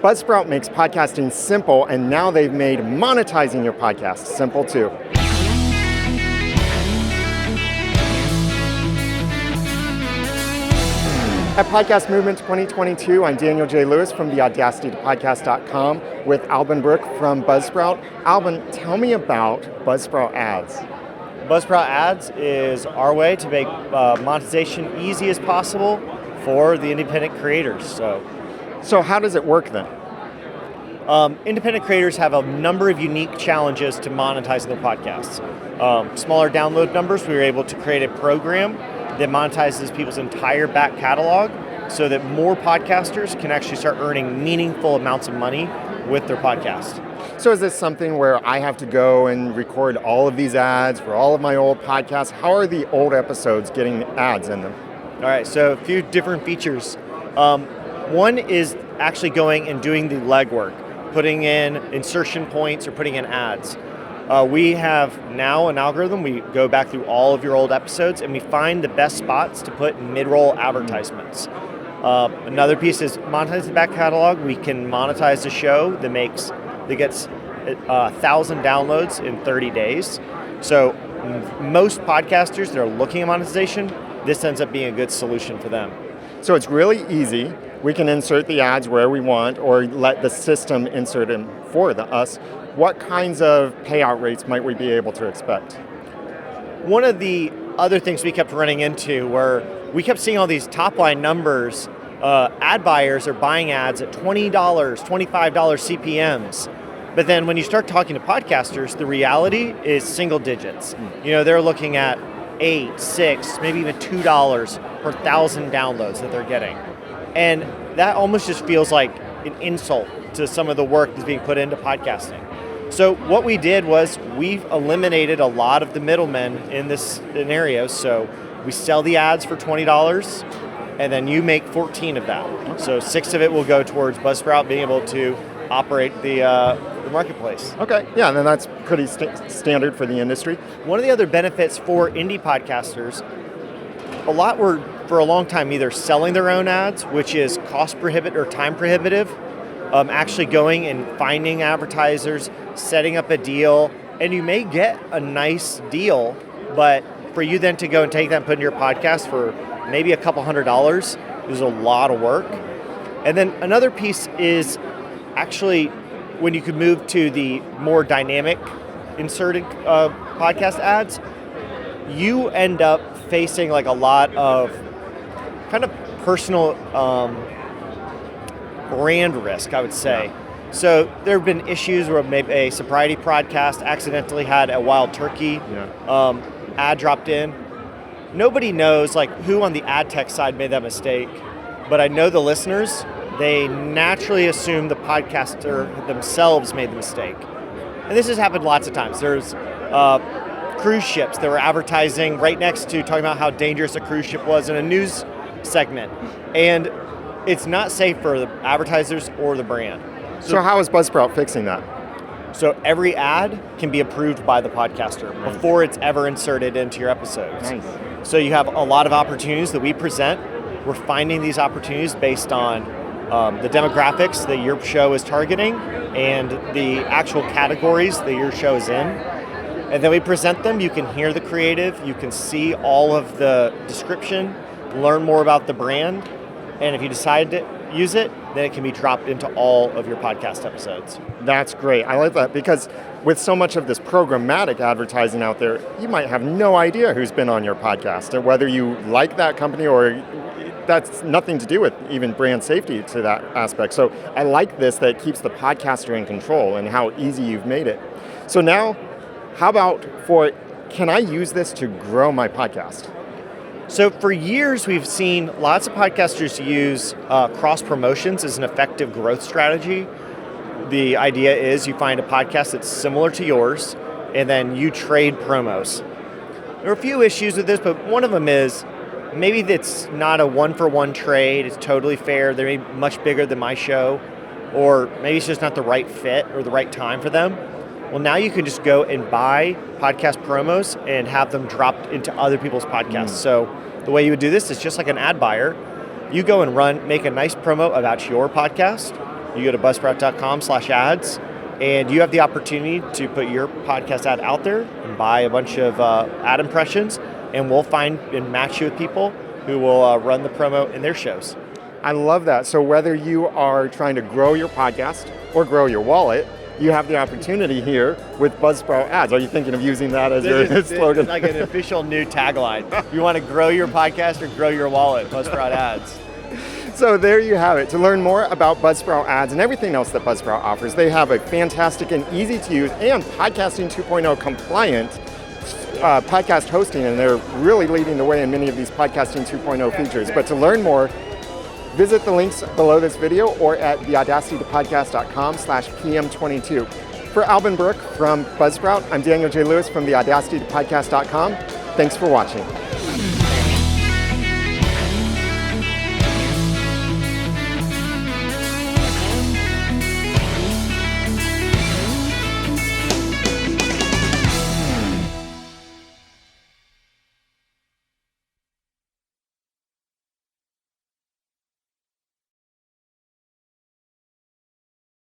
Buzzsprout makes podcasting simple, and now they've made monetizing your podcast simple too. At Podcast Movement 2022, I'm Daniel J. Lewis from theaudacitytopodcast.com with Alban Brook from Buzzsprout. Alban, tell me about Buzzsprout Ads. Buzzsprout Ads is our way to make monetization easy as possible for the independent creators. So how does it work then? Independent creators have a number of unique challenges to monetizing their podcasts. Smaller download numbers, we were able to create a program that monetizes people's entire back catalog so that more podcasters can actually start earning meaningful amounts of money with their podcast. So is this something where I have to go and record all of these ads for all of my old podcasts? How are the old episodes getting ads in them? All right, so a few different features. One is actually going and doing the legwork, putting in insertion points or putting in ads. We have now an algorithm. We go back through all of your old episodes and we find the best spots to put mid-roll advertisements. Another piece is monetize the back catalog. We can monetize a show that gets 1,000 downloads in 30 days. So most podcasters that are looking at monetization, this ends up being a good solution for them. So it's really easy. We can insert the ads where we want or let the system insert them for us. What kinds of payout rates might we be able to expect? One of the other things we kept running into were we kept seeing all these top line numbers. Ad buyers are buying ads at $20, $25 CPMs. But then when you start talking to podcasters, the reality is single digits. You know, they're looking at $8, $6, maybe even $2 per 1,000 downloads that they're getting. And that almost just feels like an insult to some of the work that's being put into podcasting. So what we did was we've eliminated a lot of the middlemen in this scenario. So we sell the ads for $20 and then you make 14 of that. So 6 of it will go towards Buzzsprout being able to operate the marketplace. Okay, yeah, and then that's pretty standard for the industry. One of the other benefits for indie podcasters, a lot were for a long time either selling their own ads, which is cost prohibitive or time prohibitive, actually going and finding advertisers, setting up a deal, and you may get a nice deal, but for you then to go and take that and put in your podcast for maybe a couple $100 is a lot of work. And then another piece is actually when you could move to the more dynamic inserted podcast ads, you end up facing like a lot of kind of personal brand risk, I would say. Yeah. So there have been issues where maybe a sobriety podcast accidentally had a wild turkey ad dropped in. Nobody knows like who on the ad tech side made that mistake, but I know the listeners, they naturally assume the podcaster themselves made the mistake. And this has happened lots of times. There's cruise ships that were advertising right next to talking about how dangerous a cruise ship was in a news segment. And it's not safe for the advertisers or the brand. So how is Buzzsprout fixing that? So every ad can be approved by the podcaster before it's ever inserted into your episodes. Nice. So you have a lot of opportunities that we present. We're finding these opportunities based on the demographics that your show is targeting and the actual categories that your show is in. And then we present them. You can hear the creative. You can see all of the description, learn more about the brand. And if you decide to use it, then it can be dropped into all of your podcast episodes. That's great. I like that because with so much of this programmatic advertising out there, you might have no idea who's been on your podcast and whether you like that company or that's nothing to do with even brand safety to that aspect. So I like this that keeps the podcaster in control and how easy you've made it. So now, how about can I use this to grow my podcast? So for years, we've seen lots of podcasters use cross promotions as an effective growth strategy. The idea is you find a podcast that's similar to yours, and then you trade promos. There are a few issues with this, but one of them is maybe it's not a one-for-one trade. It's totally fair. They're maybe much bigger than my show, or maybe it's just not the right fit or the right time for them. Well, now you can just go and buy podcast promos and have them dropped into other people's podcasts. So the way you would do this is just like an ad buyer. You go and make a nice promo about your podcast, You go to buzzsprout.com/ads, and you have the opportunity to put your podcast ad out there and buy a bunch of ad impressions, and we'll find and match you with people who will run the promo in their shows. I love that. So whether you are trying to grow your podcast or grow your wallet, you have the opportunity here with Buzzsprout Ads. Are you thinking of using that as your slogan? It's like an official new tagline. You want to grow your podcast or grow your wallet, Buzzsprout Ads. So there you have it. To learn more about Buzzsprout Ads and everything else that Buzzsprout offers, they have a fantastic and easy to use and Podcasting 2.0 compliant podcast hosting, and they're really leading the way in many of these Podcasting 2.0 features. But to learn more, visit the links below this video or at theaudacitytopodcast.com/PM22. For Alvin Brooke from Buzzsprout, I'm Daniel J. Lewis from theaudacitytopodcast.com. Thanks for watching.